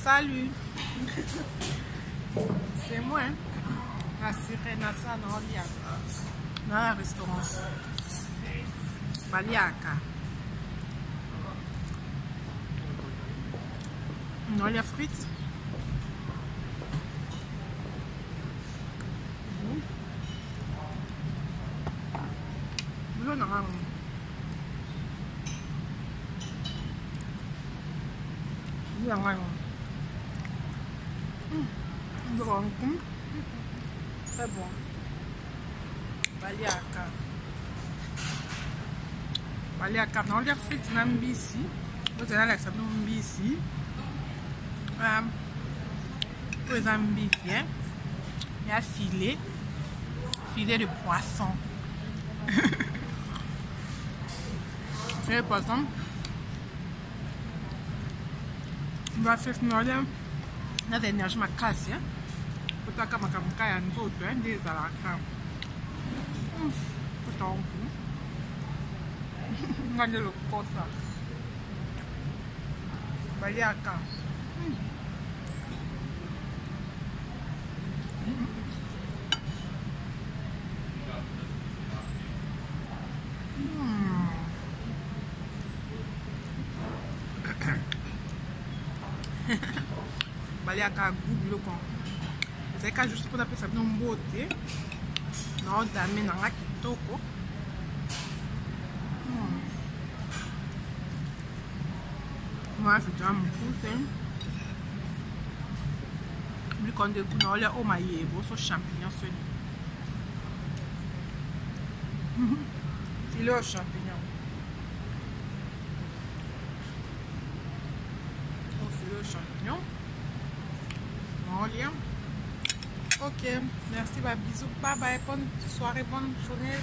Salut. C'est moi, hein? La sirène à ça dans le restaurant. Baliaka. Non, les frites. Non, non. Très bon. Baliaka. Baliaka. Non, les frites, même ici. Vous avez l'exemple ici. Pour les amis, il y a filet de poisson. Filet de poisson. On va faire des énergies ma casse. Pour ta cama caia nos outros, des alacas. Então, olha o coça. Baliaka. Baliaka goût com. C'est que juste pour appeler ça une beauté. Non, d'amener dans la kitoko. Moi, c'est déjà mon pouce. Lui, quand on a le au maïe, bon, champignon, c'est le champignon. Le champignon. Lien. Ok, merci, bisous, bye bye, bonne soirée, bonne journée.